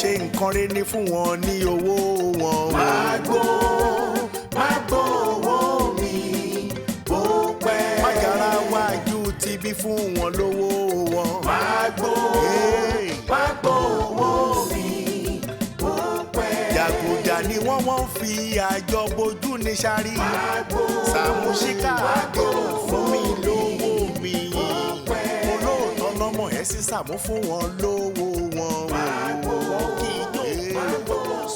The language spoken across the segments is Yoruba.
ṣe nǹkan rere ní fún wọn ní owó wọn. Magbo owó mi bó pẹ́. Mágara wájú ti bí fún wọn lówó wọn. Magbo owó mi bó pẹ́. Jàgùjà ni wọ́n fi àjọ bojú ní sáré. Magbo Sàmúsíkà àjọ fún mi lówó mi. Olóòótọ́ lọ́mọ ẹ̀ sì sàmú fún wọn lówó wọn. Magbo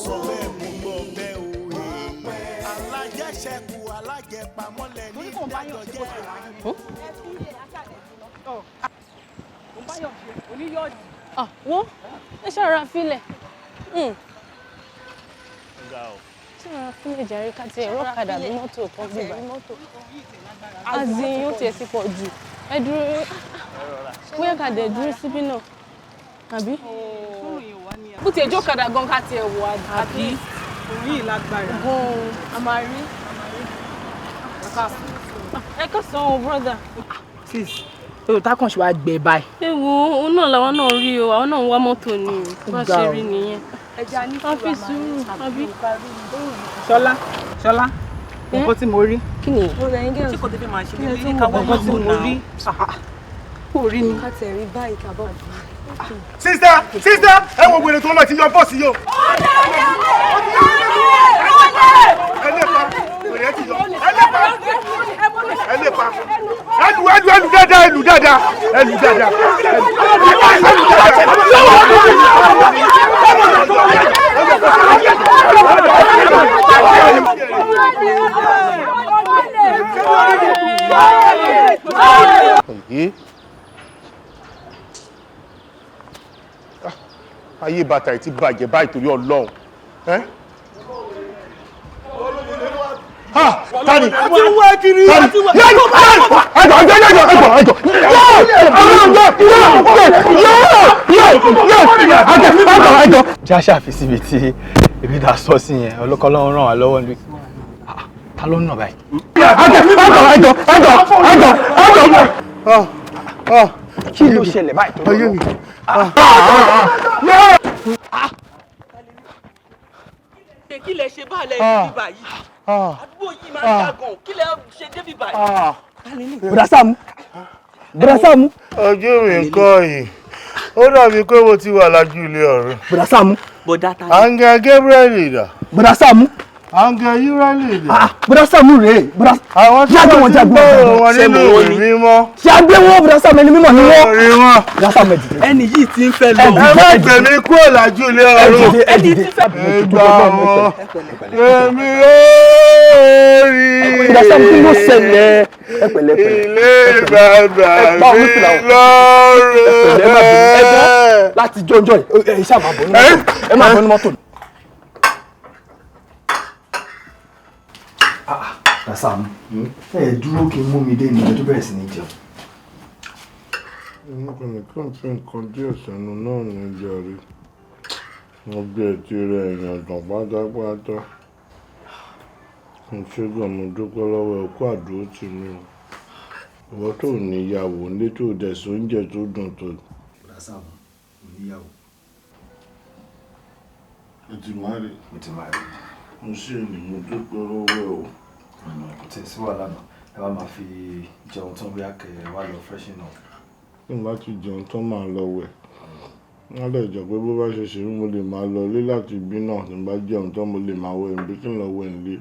sọ bẹ́ẹ̀ mú gbọ́ bẹ́ẹ̀ òye. Alájẹṣẹ́kù alájẹpamọ́lẹ̀ ní ìdájọ́ jẹ́. Wọ́n ẹ ṣàrà fílẹ̀. Ṣàrà fílẹ̀ jàre ká tiẹ̀ rọ́kadà bí mọ́tò kan gbígbà. Azin yóò tiẹ̀ ti pọ̀ jù. Ẹ dúró bóyá ká dẹ̀ dúró síbí náà. Àbí? Bó tiẹ̀ jó kadà gan ká tiẹ̀ wọ̀ àbí? Orí ìlágbára. A máa rí. Ẹ kọ́ sọ ọ́ brother. Sis, Toyota kan ṣe wá gbẹ báyìí. Ewu, òun náà làwọn náà rí o, àwọn náà ń wá mọ́tò ni o. Bá ṣe rí nìyẹn. Wọ́n fi sùúrù, àbí? Ṣọlá, nǹkan tí mo rí. Kí ni? Tí kò tẹ́fẹ́ máa ṣe ní ilé káwọ́ nǹkan tí mo rí. Kò rí ni. Ká tẹ̀ rí báyìí kábọ̀. Sister, ẹ wo wèrè tó lọ ti yọ bọ́ọ̀sì yìí o. Ẹlù dáadáa. Ayé bàtà ẹ̀ ti bàjẹ́ báyìí torí Ọlọ́run. Tani. Àti wá kiri. Ẹjọ́. Já ṣàfi síbi tí ebi dá sọ sí yẹn ọlọ́kọ́ lọ́wọ́ ràn wá lọ́wọ́ ní. Ta ló ń nà báyìí? Ẹjọ́. Kí ló ṣẹlẹ̀ báyìí tó lọ́wọ́? Kí lẹ ṣe báàlẹ̀ ìlú báyìí? Àdúgbò yìí máa ń yàgàn. Kí lẹ ṣe débí báyìí? Bùrà Sàámú. Ọjọ́ mi ń kọ́ yìí. Ó dàbí pé mo ti wà lájú ilé ọ̀run. Bùrà Sàámú. Àǹgà Gabriel dà. Bùrà Sàámú. Àǹgà Yúrálì dà. Bùrà Sàámú rèé. Àwọn tí wọ́n ti gbọ́ wọn nínú ìwé mímọ́. Ṣé a gbé wọn Bùrà Sàámú ẹni mímọ́ ni wọ́n? Orí wọn. Bùrà Sàámú ẹ dìde. Ẹni yìí ti ń fẹ́ lọ. Ẹ má gbẹ̀mí kúrò lájú ilé ọ̀run. Ẹni tí fẹ́. Ẹgbà wọn. Èmi ó rí. Bùrà Sàámú kí ló ṣẹlẹ̀? Ẹ pẹ̀lẹ́pẹ̀lẹ́. Ilé bàbá mi lọ́rùn. Láti jọjọ́ ẹ ṣáà máa bọ̀ ní mọ́tò. Ẹ máa bọ̀ ní mọ́tò. Bùrà Sàámú, ẹ dúró kí n mú mi dé ní ẹ tó bẹ̀rẹ̀ sí ní jẹun. Nǹkan fi nǹkan díẹ̀ sẹ́nu náà ní ìjọrí. Wọ́n gbé ẹtí rẹ̀ èèyàn dàn pátápátá. Mo ṣẹ́gun mo dúpẹ́ lọ́wọ́ ẹ̀kú àdúró tì mí o. Ìwọ tó níyàwó ní tó dẹ̀sí oúnjẹ tó dùn tó. Bùrà Sàámú, mo níyàwó. Ẹ ti máa rí. Mo ti máa rí. Mo ṣe ni mo dúpẹ́ lọ́wọ́ ẹ o. Kò tẹ̀ sí wàhálà náà. ẹ wá máa fi jẹun tán bóyá kẹ wá lọ freshen up. Tí n bá ti jẹun tán máa lọ wẹ̀. Wọ́n lè jẹ́ pé bó bá ṣe ṣe mo lè máa lọ ilé láti ibi náà tí n bá jẹun tán mo lè máa wẹ̀ níbi tí n lọ wẹ̀ nílé.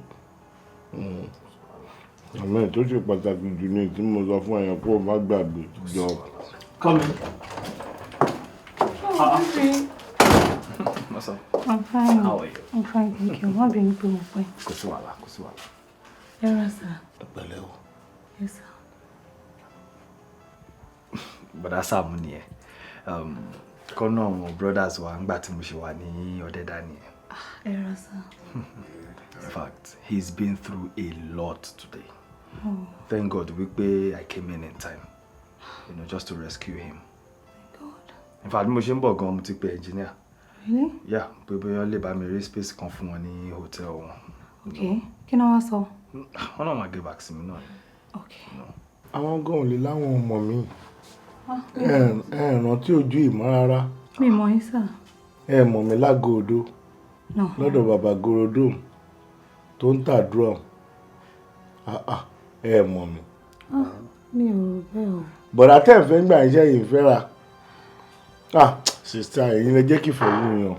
Àmọ́ èyí tó ṣe pàtàkì jù ní tí mo sọ fún ẹ̀yàn pé o má gbàgbé jọ. Come in. What's up? I'm fine. How are you? I'm fine, thank you. Wọ́n bẹ̀rẹ̀ pé mo pẹ́. Kò sí wàhálà, kò sí wàhálà. Ẹ rà sá. Ẹ pẹ̀lẹ́ o. Yes, sir. Bọ̀dá Sàámú nìyẹn. Kọ́nà àwọn brothers wa ńgbà tí mo ṣe wà ní Ọ̀dẹ́dá nìyẹn. Ẹ rà sá. In fact, he's been through a lot today. Oh. Thank God wípé I came in time, just to rescue him. Thank God. In fact, mo ṣe ń bọ̀ gan mo ti pe engineer. Really? Yeah, pé bóyá lè bá mi rí space kan fún wọn ní hotel wọn. Okay. Kí ni wọ́n sọ? Wọ́n náà máa get back sí mi náà. Okay. Àwọn gan ò lè láwọn ọmọ mi. Ẹ rántí ojú ìmọ̀ rárá. Mi mọ̀ yín sà. Ẹ mọ̀ mi lágòdó. No. Lọ́dọ̀ bàbá Gorodo tó ń tà drum. Ẹ mọ̀ mi. Mi ò rò bẹ́ẹ̀ o. Bọ̀dá tẹ́ ẹ̀ fẹ́ ń gbà iṣẹ́ yìí fẹ́ra. Sista ẹ̀yin lẹ jẹ́ kí ìfẹ́ wù yàn.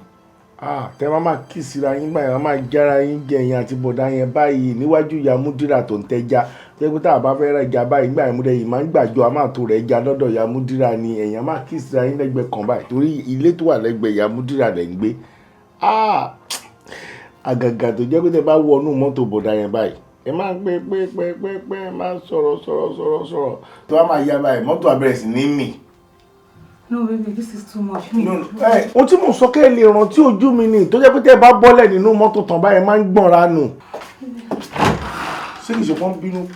Tẹ́ máa kí síra yín gbà yẹn, máa jára yín jẹ yẹn àti bọ̀dá yẹn báyìí níwájú ìyá Múdírà tó ń tẹ́já. Tẹ́gbẹ́ tá a bá fẹ́ ra ìjà báyìí gbà yẹn múdẹ yìí máa ń gbàjọ a máa tó rẹ̀ já lọ́dọ̀ ìyá Múdírà ni ẹ̀yàn máa kí síra yín lẹ́gbẹ̀ẹ́ kan báyìí torí ilé tó wà lẹ́gbẹ̀ẹ́ ìyá Múdírà lẹ̀ ń gbé. Àgàgà tó jẹ́ pé tẹ́ bá wọnú mọ́tò bọ̀dá yẹn báyìí ẹ máa gbé pé máa sọ̀rọ̀ tó wá máa yá báyìí mọ́tò abẹ́rẹ́ sí ní mì. No baby, this is too much. Ohun tí mo sọ kẹ́ lè rántí ojú mi ni tó jẹ́ pé tẹ́ bá bọ́lẹ̀ nínú mọ́tò tán báyìí máa ń gbọ̀nra nù. Ṣé kìí ṣe wọ́n bínú?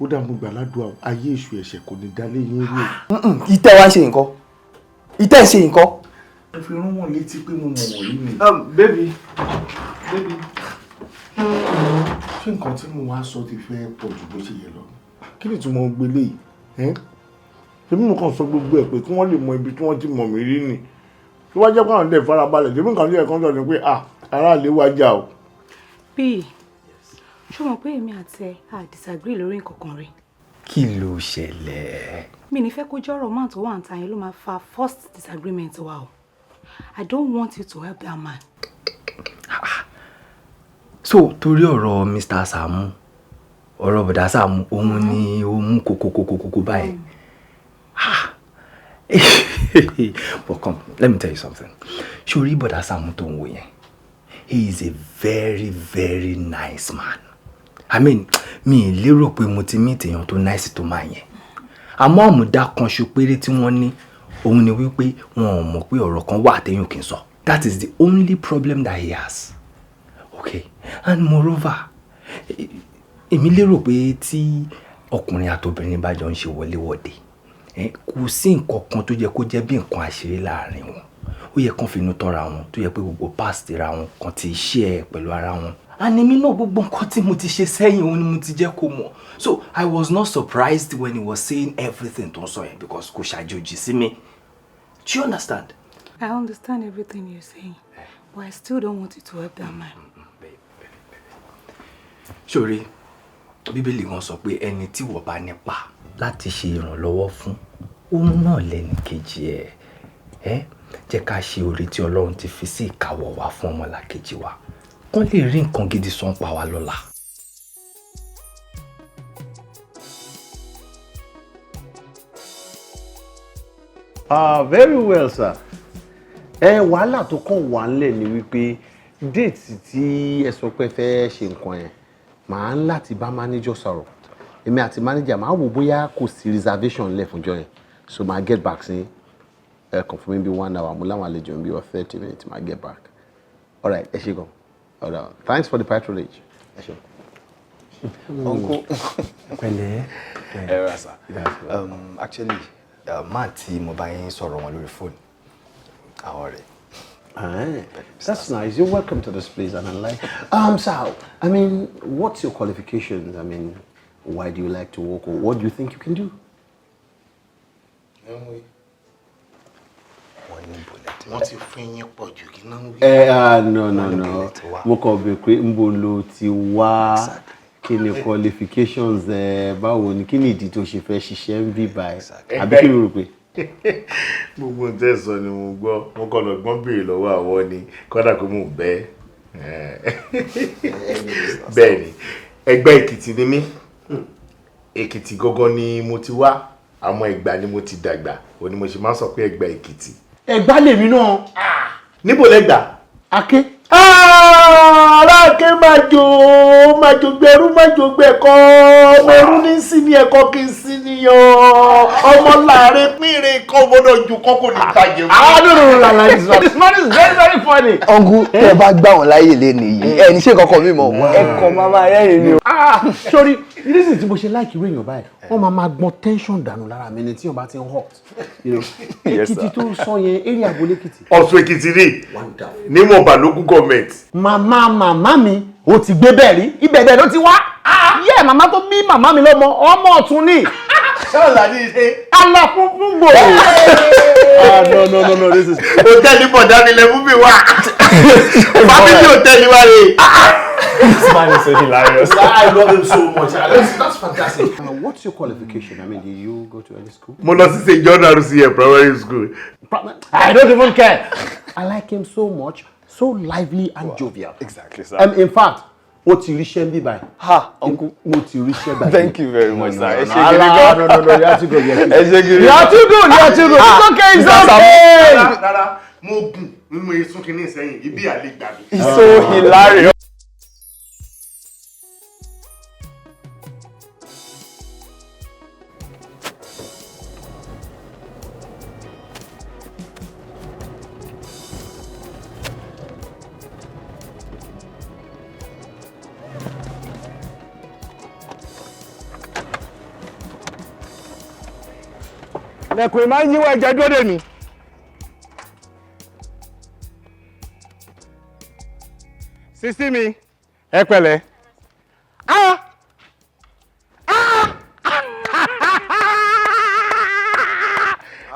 Ó dá mo gbà ládùúgbò ayé èṣù ẹ̀ṣẹ̀ kò ní dálé yín rí o. Ìtẹ́ wa ń ṣe nǹkan. Ìtẹ́ ń ṣe nǹkan. Ẹ fi rán wọn létí pé mo mọ̀ wọ̀nyí ni. Baby. Ṣé nǹkan tí mo wá sọ ti fẹ́ pọ̀ jù bó ṣe yẹ lọ? Kí ni tí mo gbélé yìí? Ṣé mo kàn sọ gbogbo ẹ̀ pé kí wọ́n lè mọ ibi tí wọ́n ti mọ̀ mí rí ni? Tí wọ́n jẹ́ pé àwọn ọ̀dẹ̀ farabalẹ̀, ṣé nǹkan tí ẹ̀kan sọ ni pé aráàlú wá jà o. Bí ṣé o mọ̀ pé èmi àti ẹ disagree lórí nǹkan kan rí? Kí ló ṣẹlẹ̀? Mi ní fẹ́ kó jọ́rọ̀ máa tó wà ń ta yẹn ló máa fa first disagreement wa o. I don't want you to help that man. So torí ọ̀rọ̀ Mr. Sàámú, ọ̀rọ̀ bọ̀dá Sàámú, òun ni ó mú kókókókókó báyìí. But come, let me tell you something. Ṣorí bọ̀dá Sàámú tó ń wò yẹn, he is a very very nice man. I mean, mi lérò pé mo ti meet èèyàn tó nice tó máa yẹn. Àmọ́ àmúdá kan ṣo péré tí wọ́n ní, òun ni wípé wọn ò mọ̀ pé ọ̀rọ̀ kan wà téèyàn kì í sọ. That is the only problem that he has. Okay, and moreover, èmi lérò pé tí ọkùnrin àtobìnrin bá jọ ń ṣe wọléwọ̀de, kò sí nǹkan kan tó yẹ kó jẹ́ bí nǹkan àṣírí láàrin wọn. Ó yẹ kán finú tọ́ra wọn, tó yẹ pé gbogbo past ra wọn kan ti share pẹ̀lú ara wọn. And èmi náà gbogbo nǹkan tí mo ti ṣe sẹ́yìn òun ni mo ti jẹ́ kó mọ̀. So I was not surprised when he was saying everything tó ń sọ yẹn because kò ṣàjòjì sí mi. Do you understand? I understand everything you're saying, but I still don't want you to help that man. Ṣorí, Bíbélì gan sọ pé ẹni tí wọ́n bá nípa láti ṣe ìrànlọ́wọ́ fún, òun náà lẹ́ni kejì ẹ̀. Jẹ́ ká ṣe oore tí Ọlọ́run ti fi sí ìkáwọ́ wa fún ọmọlàkejì wa. Kán lè rí nǹkan gidi sọ pa wá lọ́la. Very well, sir. Wàhálà tó kàn wà ńlẹ̀ ni wípé déètì tí ẹ sọ pé fẹ́ ṣe nǹkan yẹn màá ń láti bá manager sọ̀rọ̀. Èmi àti manager máa wò bóyá kò sí reservation lẹ̀ fúnjọ́ yẹn. So màá get back sí confirming bí 1 hour mo láwọn àlejò ń bí 30 minutes màá get back. All right, ẹ ṣé gan. All right. Thanks for the patronage. Ẹ ṣé. Uncle. Pẹ̀lẹ́. Sir. Actually, man tí mo bá yín sọ̀rọ̀ wọn lórí phone. Àwọn rẹ̀. That's nice. You're welcome to this place, and I like. Sir, I mean, what's your qualifications? I mean, why do you like to work, or what do you think you can do? Mo wọ́n ti fún yín pọ̀ jù kí náà ń wí. No. Mo kàn bẹ̀ pé níbo lo ti wá kí ni qualifications báwo ni kí ni ìdí tó ṣe fẹ́ ṣiṣẹ́ ń bí báyìí àbí kí ló rò pé. Gbogbo ń tẹ̀sán ni mo gbọ́ mo kàn lọ́gbọ́n béèrè lọ́wọ́ àwọn ni kọ́dà kó mò ń bẹ́ bẹ́ẹ̀ ni ẹgbẹ́ Èkìtì ni mí Èkìtì gangan ni mo ti wá àmọ́ Ẹ̀gbá ni mo ti dàgbà òun ni mo ṣe máa ń sọ pé Ẹ̀gbá Èkìtì. Ẹ̀gbá lèmi náà. Níbo lẹ́gbà? Aké. Aláàké máa jò gbẹrú máa jò gbẹ̀kọ́ ọmọ ẹrú ní sí ní ẹ̀kọ́ kí n sí ní ọmọ láàrin pínrin kan gbọ́dọ̀ ju kọ́kọ́ ní ìtajẹ̀ No. This man is very very funny. Uncle tẹ́ bá gbà wọ́n láyè lé nìyí ẹni ṣe kankan mi mọ̀ ẹ̀kọ́ máa rẹ́rìn ni o. Sorry reason tí mo ṣe like ìwé èèyàn báyìí wọ́n máa gbọ́n tension dànù lára mi ni tí wọ́n bá ti ń hot. Èkìtì tó sọ yẹn area Agboolé Èkìtì. Ọ̀ṣun Èkìtì ní mọ̀ọ́bà local government. Màmá mi ó ti gbé bẹ́ẹ̀ rí ibẹ̀ bẹ́ẹ̀ ló ti wá. Yẹ́ màmá tó bí màmá mi lọ́mọ ọmọ ọ̀tún ni. Ṣọ́ọ̀lá ní ṣe. Àlà fún gbò. No. This is. Hòtẹ́ẹ̀lì bọ̀dá mi lẹ́mú mi wá. Family hòtẹ́ẹ̀lì wá rè. This man is so hilarious. I love him so much. That's fantastic. What's your qualification? I mean, did you go to any school? Mo lọ sí St. John RCA primary school. I don't even care. I like him so much, so lively and jovial. Exactly, sir. In fact, ó ti ríṣẹ́ ń bí báyìí. Uncle. Mo ti ríṣẹ́ báyìí. Thank you very much, sir. No, you are too good. You are too good. It's okay, it's okay. Rárá, mo gùn nínú èsùn kìíní sẹ́yìn, ibi àlè gbà mí. It's so hilarious. lẹ́kùn máa ń yíwọ́ ẹ̀jẹ̀ dúró dè mí. sísí mi ẹ pẹ̀lẹ́.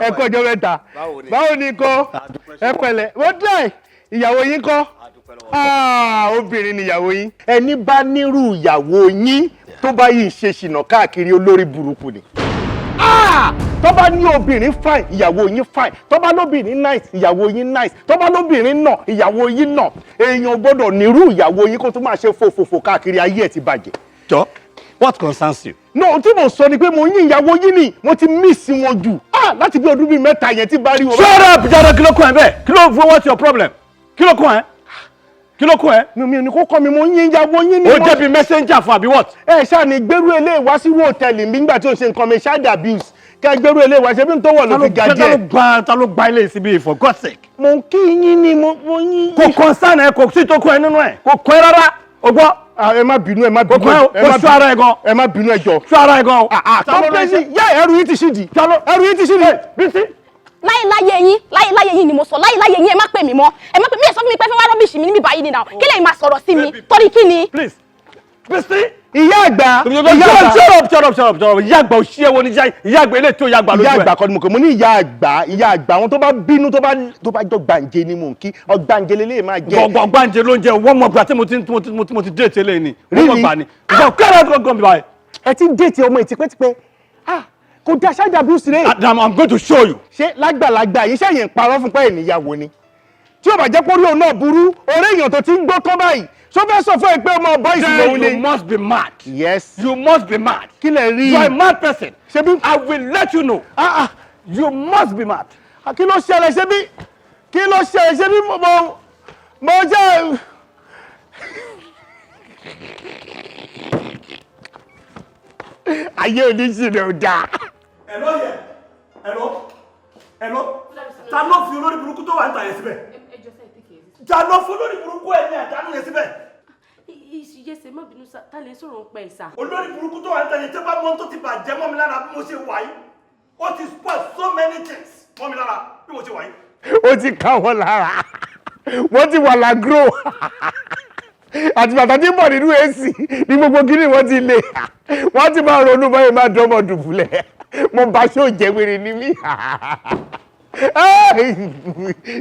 ẹ kọjọ mẹ́ta báwo ni kọ́ ẹ pẹ̀lẹ́ wọ́n dẹ̀ ìyàwó yín kọ́ obìnrin ni ìyàwó yín. ẹni bá nírú ìyàwó yín tó bá yìí ṣe ṣìnà káàkiri olórí burúkú ni. tó bá ní obìnrin fine ìyàwó yín fine, tó bá lóbìnrin nice ìyàwó yín nice, tó bá lóbìnrin nà ìyàwó yín nà. èèyàn gbọ́dọ̀ nírú ìyàwó yín kó tún máa ṣe fòfòfò káàkiri ayé ẹ̀ ti bàjẹ́. jọ what concerns you. no tí mo sọ ni pé mo yín ìyàwó yín ni mo ti miss wọn jù láti bí ọdún bíi mẹ́ta yẹn tí bá rí wọn. shut up jada kí ló kún ẹ bẹ́ẹ̀ kí ló fún what's your problem kí ló kún ẹ kí ló kún ẹ. mi ò ní kó kọ́ mi mo yín ìyàwó yín ni. o jẹ́ bí messenger fún àbí what. ẹ ṣáà ní gbérú ilé ìwá sí hòtẹ́ẹ̀lì mi nígbà tí o ṣe nǹkan mi child abuse kẹ gbérú ilé ìwá ṣe bí n tó wọ̀ ló fi ga díẹ̀. ta ló gba ilé síbí for God's sake. mo kí yín ni mo yín. kò concern ẹ kò sí tó kún ẹ nínú ẹ kò kún ẹ rárá o gbọ́. ẹ má bínú ẹ má bínú kò sọ ara ẹ gan. ẹ má bínú ẹ jọ. sọ ara ẹ gan. tọ́pẹ́sì yá ẹrù yín ti ṣì dì. ẹrù yín ti ṣì dì. Bísí. láyé yín ni mo sọ láyé yín ẹ má pè mí mọ́ ẹ má pè mí ẹ sọ fún mi pé fẹ́ wá rọ́bìṣì mi níbi báyìí nìyà kí lè máa sọ̀rọ̀ sí mi torí kí ni. please Bísí. ìyá àgbà shut up ìyá àgbà òṣìṣẹ́ wo ni ìyá àgbà eléyìí tó ìyá àgbà lójú ẹ̀. ìyá àgbà kọ́ ni mo kọ́ mo ní ìyá àgbà àwọn tó bá bínú tó bá jọ gbàǹjẹ ni mò ń kí ọgbàǹjẹ lélẹ́yìn máa jẹ. gbàǹjẹ ló ń jẹ wọ́n mọ̀ gbà tí mo ti déètì eléyìí ni wọ́n mọ̀ gbà ni. kẹ́rẹ́ gan bí báyìí. ẹ ti déètì ọmọ ìtìpẹ́tìpẹ́ kò dá ṣáájú abúlé rẹ̀. I'm going to show you. ṣé lágbàlagbà yìí ṣẹ́yìn parọ́ fún pé ènìyàwó ni tí ó bá jẹ́ pórí òun náà burú orí èèyàn tó ti ń gbó tán báyìí so fẹ́ sọ fún ẹ pé ọmọ ọba ìsìn òun ni. you must be mad. Yes. You must be mad. kí lè rí. You are a mad person. ṣebí. I will let you know. You must be mad. kí ló ṣẹlẹ̀ ṣebí mo jẹ́. ayé oníṣìírò ò dáa. Hello yẹ hello ta ló fi olórí burúkú tó wà ń tà yẹn síbẹ̀. ta ló fi olórí burúkú ẹ̀ ní àdánù yẹn síbẹ̀. ìyẹsẹ̀ má bínú ta lè sọ̀rọ̀ ń pẹ́ ìsà. olórí burúkú tó wà ń tà yẹn tí bá mọ́ tó ti bàjẹ́ mọ́ mi lára bí mo ṣe wà yìí ó ti spoil so many things mọ́ mi lára bí mo ṣe wà yìí. ó ti ká wọn lára wọ́n ti wà lágro àti bàtà tí ń bọ̀ nínú èsì ní gbogbo gíní wọ́n ti lè wọ́n ti máa ronú báyìí máa dánmọ̀ dùbúlẹ̀ mo bá ṣó jẹ́ wèrè ní mí.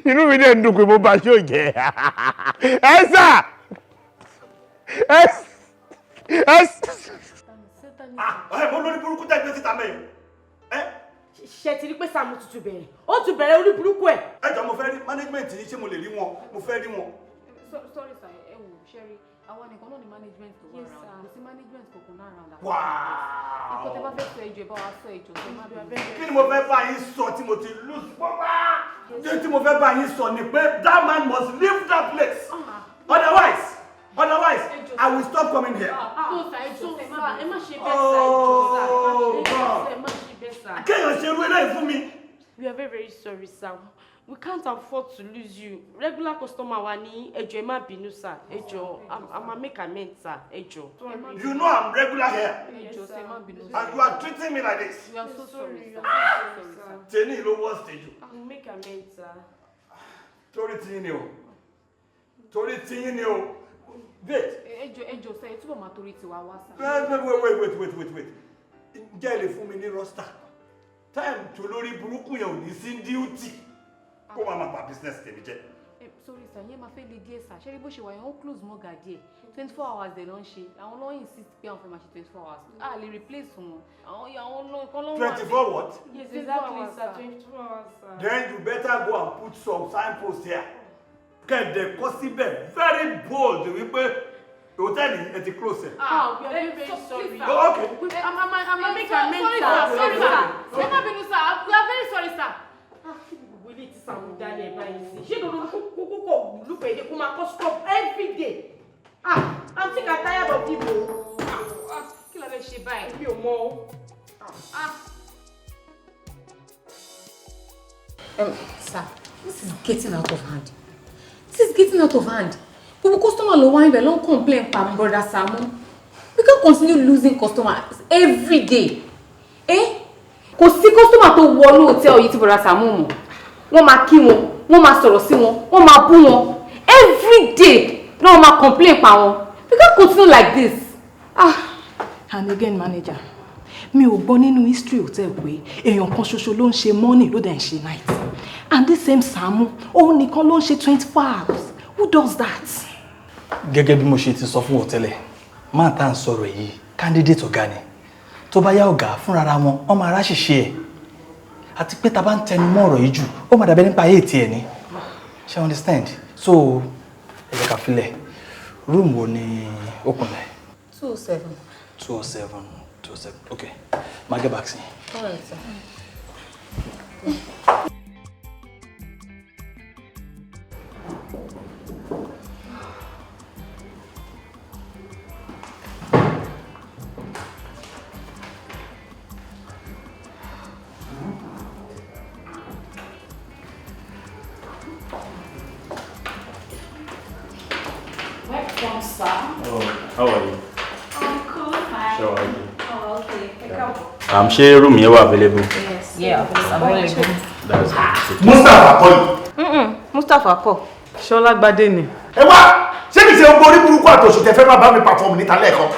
inú mi dẹ̀ ń dùn pé mo bá ṣó jẹ́ ẹ sà mo lórí burúkú tẹ́ gbé síta mẹ́yìn. ṣe ti rí pé Sàámú tuntun bẹ̀rẹ̀ ó tún bẹ̀rẹ̀ orí burúkú ẹ̀. ẹ jọ mo fẹ́ rí management yìí ṣé mo lè rí wọn mo fẹ́ rí wọn. sorry sir ẹ wò ṣẹ́rí àwọn nìkan náà ni management tó wà ra kò sí management kankan náà ra. nǹkan tẹ́ bá fẹ́ sọ ẹjọ́ ẹ bá wa sọ ẹjọ́ tẹ́ má bẹ́ẹ̀. kí ni mo fẹ́ bá yín sọ tí mo ti lose pọ́pá? tí mo fẹ́ bá yín sọ ni pé that man must leave that place otherwise I will stop coming here. Kéèyàn ṣe irú eléyìí fún mi. We are very very sorry sir. We can't afford to lose you. Regular customer wa ni ẹ jọ̀ọ́ ẹ má bínú sir. Ẹ jọ̀ọ́ I'm a make amends sir. Ẹ jọ̀ọ́. You know I'm regular here. Ẹ jọ̀ọ́ sir, ẹ má bínú. And you are treating me like this. We are so sorry sir. Tẹ́ni ló wọ́ stage. I'll make amends sir. Torí tiyín ni o. Torí tiyín ni o. Wait. Ẹ jọ̀ọ́ sir, ẹ túbọ̀ máa torí tiwa wá sir. Wait. Ǹjẹ́ ẹ lè fún mi ní roster? Time tó lórí burúkú yẹn ò ní sí duty. Kó máa máa bà business tèmi jẹ́. Sorry sir, yẹn máa fẹ́ le díẹ̀ sir. Ṣé rí bó ṣe wà yẹn ó close mọ́ gà díẹ̀. 24 hours dẹ̀ ló ń ṣe. Àwọn ló insist pé àwọn fẹ́ máa ṣe 24 hours. A lè replace wọn. Àwọn kan ló ń wà. 24 what? Yes, exactly sir. 24 hours sir. Then you better go and put some signpost here. Kẹ̀dẹ̀ kọ́ síbẹ̀ very bold wípé hòtẹ́ẹ̀lì ẹ ti close ẹ̀. We are very very sorry. Oh, okay. I'm make amends sir. Sorry sir. Ẹ má bínú sir. We are very sorry sir. Gbogbo ilé ti Sàámú dálẹ̀ báyìí sí. Ṣé lórí kókó kò lùpẹ̀ èdè kó máa kọ́ stop every day? I'm sick and tired of people. Kí la fẹ́ ṣe báyìí? Mi ò mọ̀ o. Sir, this is getting out of hand. Gbogbo customer ló wá ibẹ̀ ló ń complain pa brother Sàámú. We can't continue losing customers every day. Kò sí customer tó wọnú hotel yìí tí brother Sàámú mọ̀. Wọ́n máa kí wọn, wọ́n máa sọ̀rọ̀ sí wọn, wọ́n máa bú wọn. Every day ló máa complain pa wọn. We can't continue like this. And again manager, mi ò gbọ́ nínú history hotel pé èèyàn kan ṣoṣo ló ń ṣe morning ló dẹ̀ ń ṣe night. And this same Sàámú, òun nìkan ló ń ṣe 24 hours. Who does that? Gẹ́gẹ́ bí mo ṣe ti sọ fún hòtẹ́lẹ̀, máa tá à ń sọ̀rọ̀ yìí candidate ọ̀gá ni. Tó bá yá ọ̀gá fúnra wọn, wọ́n máa ráṣìṣe ẹ̀. Àti pé tá bá ń tẹnu mọ́ ọ̀rọ̀ yìí jù, ó máa dàbẹ́ nípa ayé tiẹ̀ ni. Ṣé understand? So, ẹ jẹ́ ká filẹ̀. Room wo ni ó kúnlẹ̀? 207. 207. Okay. Máa get back sí. All right, sir. Welcome, sir. Oh, how are you? I'm cool, fine. Sure, are you? Oh, okay. Ṣé room yẹn wà available? Yes, available. That's good. Mustapha kọ́ yìí. Mustapha kọ́. Ṣọlá Gbadé ni. Ẹ wá ṣé kìí ṣe gbogbo orí burúkú àtòṣì tẹ fẹ́ máa bá mi perform níta lẹ́ẹ̀kan.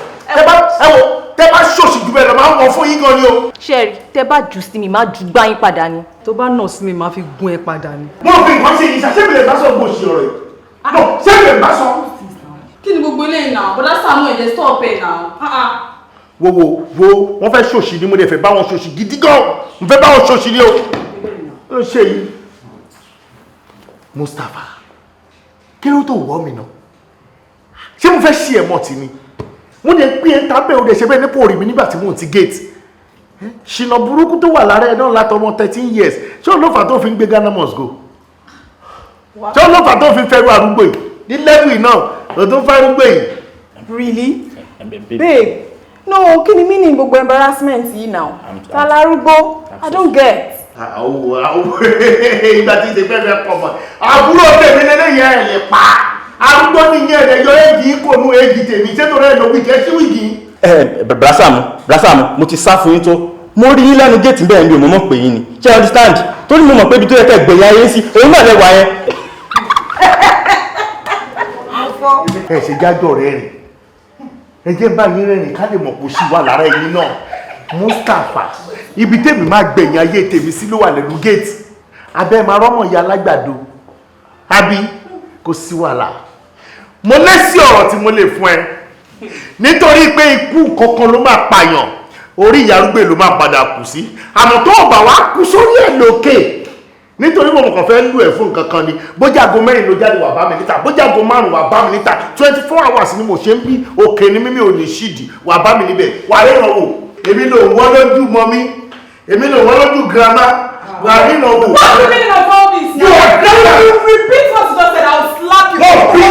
Tẹ bá ṣòṣì jù bẹ́ẹ̀ lọ máa ń wọ̀ fún yín gan ni o. Ṣẹ́ẹ̀rì, tẹ bá jù sí mi, máa jù gbá yín padà ni. Tó bá nà sí mi, máa fi gún ẹ padà ni. Mo fi nǹkan ṣe yìí ṣàṣẹ́mi lè bá sọ gbogbo òṣì ọ̀rọ̀ yìí. No, ṣé mi lè bá sọ? Kí ni gbogbo eléyìí náà? Bọ́dá Sàámú ẹ̀jẹ̀ stop ẹ̀ náà. Wo wọ́n fẹ́ ṣòṣì ni mo dẹ̀ fẹ́ bá wọn ṣòṣì gidi gan. Mo fẹ́ bá wọn ṣòṣì ni o. Ó ń ṣe yìí. Mustapha, kí ló tó wọ́ mi náà? Ṣé mo fẹ́ ṣí ẹ̀ mọ́ ti ni? Mo dẹ̀ pín ẹ̀ tábẹ́ o dẹ̀ ṣe bẹ́ẹ̀ nípò orí mi nígbà tí mò ń ti gate. Ṣìnà burúkú tó wà lára ẹ̀ náà látọmọ 13 years. Ṣé olófà tó fi ń gbé Ghana must go? Ṣé olófà tó fi ń fẹ́rù arúgbó yìí? Ní level náà, o tó fẹ́ arúgbó yìí. Really? Babe, no, kí ni meaning gbogbo embarrassment yìí now? Talarúgbó, I don't get. Ìgbà tí ìṣe fẹ́ẹ́ pọ̀ mọ́. Àbúrò tèmi lélẹ́yìn ẹ̀ lè pa. Arúgbó ní ìyẹn rẹ̀ yọ éèjì kò nú éèjì tèmi. Ṣé tó rẹ̀ lọ wíkẹ́ sí wíkì? Brasamu, mo ti sá fún yín tó. Mo rí yín lẹ́nu géètì bẹ́ẹ̀ ni o, mo mọ̀ pé yín ni. Ṣé understand? Torí mo mọ̀ pé ibi tó yẹ kẹ́ gbẹ̀yìn ayé sí, òun náà lẹ́wà yẹn. Ẹ ṣe jájọ́ rẹ̀ rìn. Ẹ jẹ́ bá yín rẹ̀rìn ká lè mọ̀ kó ṣì wà lára ẹ̀yin náà. Mustapha, ibi tèmi máa gbẹ̀yìn ayé tèmi sí ló wà lẹ́nu géètì. abẹ́ máa rọ́mọ̀ ìyá alágbàdo àbí kò sí wàhálà mo lésì ọ̀rọ̀ tí mo lè fún ẹ nítorí pé ikú kankan ló máa pààyàn orí ìyá arúgbó ló máa padà kù sí àmọ́ tó bá wá kú sórí ẹ̀ lókè nítorí mo kàn fẹ́ lù ẹ̀ fún nǹkan kan ni bójá aago 4 ló jáde wà bá mi níta bójá aago 5 wà bá mi níta 24 hours ni mo ṣe ń bí òkè ní mímí ò ní ṣídìí wà bá mi níbẹ̀ wà ríran wò èmi ló wọ́ lójú mọ́mí èmi ló wọ́ lójú girama wà ríran wò. What's the meaning of all this? You are clear. You repeat what you just said, I will slap you. No, be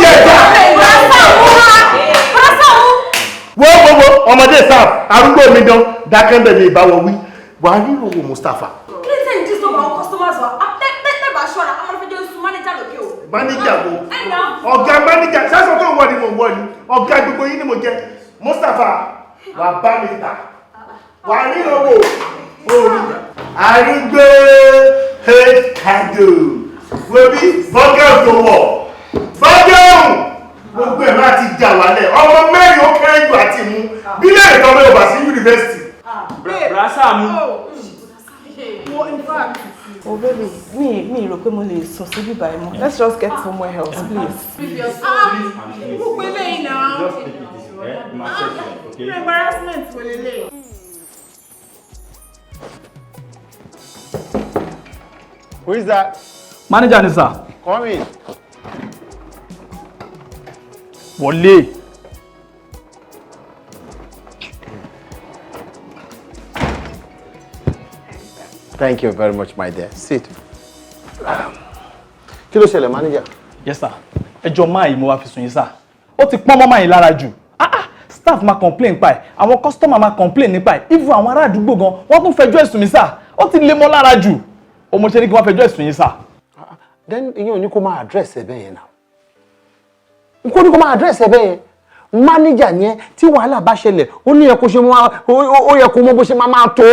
wo ọmọdé sáà arúgbó mi dán dákẹ́ńbẹ̀ mi ìbáwọ̀ wí wà ríran wò Mustapha. Clinton just know about customers wa. Never sure I'm going to just manager loke o. Manager wo? Ọ̀gá manager sásọ tó wọ ni mo wọ ni ọ̀gá gbogbo yín ni mo jẹ Mustapha wà bá mi ta wà ríran wò orí arúgbó kàdó wẹ́bí bọ́gẹ́ tó wọ̀ bọ́gẹ́ òun gbogbo ẹ̀ máa ti jà wálẹ̀ ọmọ mẹ́rin ó kéré jù àti mú bílẹ̀ ìtọ́ bẹ́ẹ̀ bá sí yunifásitì. Brasa mú. Oh baby, me rò pé mo lè sùn sí bíbá ẹ mọ́. Let's just get somewhere else, please. Mo pe lẹ́yìn náà. Just take it easy, okay? Embarrassment kò lè lè. Who is that? Manager ni sir. Come in. Wọlé. Thank you very much, my dear. Sit. Kí ló ṣẹlẹ̀, manager? Yes sir. Ẹjọ́ máa yìí mo wá fi sùn yín sir. Ó ti pọ́n mọ́mọ́ yìí lára jù. Staff máa complain pa ẹ̀. Àwọn customer máa complain nípa ẹ̀. Even àwọn ará àdúgbò gan, wọ́n tún fẹjọ́ ẹ̀sùn mi sir. Ó ti lé mọ́ lára jù. Ó mo ṣe ní kí wọ́n fẹjọ́ ẹ̀sùn yín sir. Then ìyẹn ò ní kó máa address ẹ bẹ́ẹ̀ yẹn náà. Nǹkan ní kó máa address ẹ bẹ́ẹ̀ yẹn. Manager ni ẹ tí wàhálà bá ṣẹlẹ̀, ó ní ẹ kó ṣe ó yẹ kó mọ bó ṣe máa tó.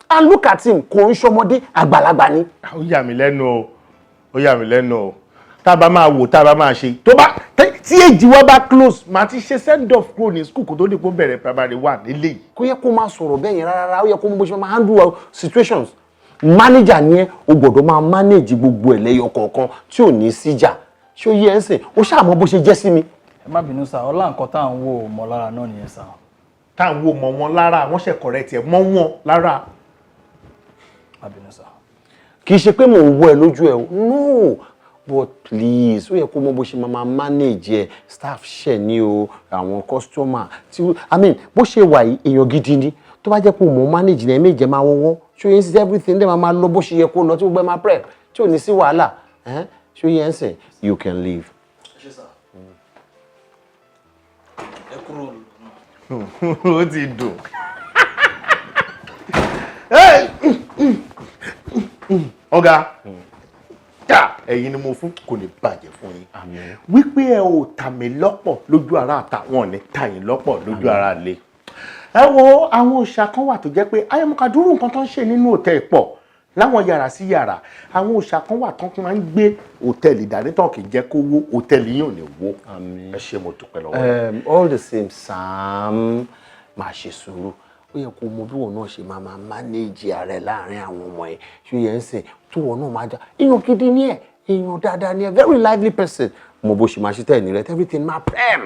And look at him, kò ń ṣọmọdé àgbàlagbà ni. Ó yà mí lẹ́nu o, ó yà mí lẹ́nu o. Tá a bá máa wò, tá a bá máa ṣe. Tó bá tí èjì wa bá close, màá ti ṣe send off kúrò ní school kó tó di kó bẹ̀rẹ̀ primary 1 nílé yìí. Kò yẹ kó máa sọ̀rọ̀ bẹ́ẹ̀ yẹn rárá, ó yẹ kó mọ bó ṣe máa handle situations. Manager ni ẹ, o gbọ́dọ̀ máa manage gbogbo ẹ̀ lẹ́yọ kọ̀ọ̀kan tí ò ní síjà. Ṣé ó yẹ ẹ́ sìn? Ó ṣáà mọ bó ṣe jẹ́ sí mi. Ẹ má bínú sir, ọlá nǹkan tá à ń wò mọ́ lára náà nìyẹn sir. Tá à ń wò mọ́ wọn lára, wọ́n ṣe correct ẹ̀ mọ́ wọn lára. Kì í ṣe pé mò ń wọ ẹ lójú ẹ o, no, but please ó yẹ kó mọ bó ṣe máa manage ẹ staff ṣẹ ní o àwọn customer tí I mean bó ṣe wà yìí èèyàn gidi ni tó bá jẹ́ pé mò ń manage ní ẹ̀mẹ́jẹ máa wọ́wọ́ ṣó yẹn sí everything dẹ́ máa lọ bó ṣe yẹ kó lọ tí gbogbo ẹ máa prep tí ò ní sí wàhálà ṣó yẹn sìn you can leave. Ẹ kúrò lọ. Ó ti dùn. Ọ̀gá ẹ̀yin ni mo fún kò ní bàjẹ́ fún yín wípé ẹ ò tà mí lọ́pọ̀ lójú ara àta wọn ní tà yín lọ́pọ̀ lójú ara lé ẹ wo àwọn òòṣà kan wà tó jẹ́ pé ayọ̀mọ̀ká dúró nǹkan tó ń ṣe nínú hòtẹ́ẹ̀lì pọ̀ láwọn yàrá sí yàrá àwọn òòṣà kan wà tó máa ń gbé hòtẹ́ẹ̀lì dání tó kì í jẹ́ kó wó hòtẹ́ẹ̀lì yìí ò ní wó ẹ ṣé mo dúpẹ́ lọ́wọ́. All the same Sam máa ṣe sùúrù ó yẹ kó mọ bí wọn náà ṣe máa manage ààrẹ láàrin àwọn ọmọ ẹ ṣó yẹ ń sìn tó wọn náà máa já èèyàn gidi ni ẹ èèyàn dáadáa ni ẹ very lively person mo bó ṣe máa ṣe tẹ̀ ní rẹ everything máa prem.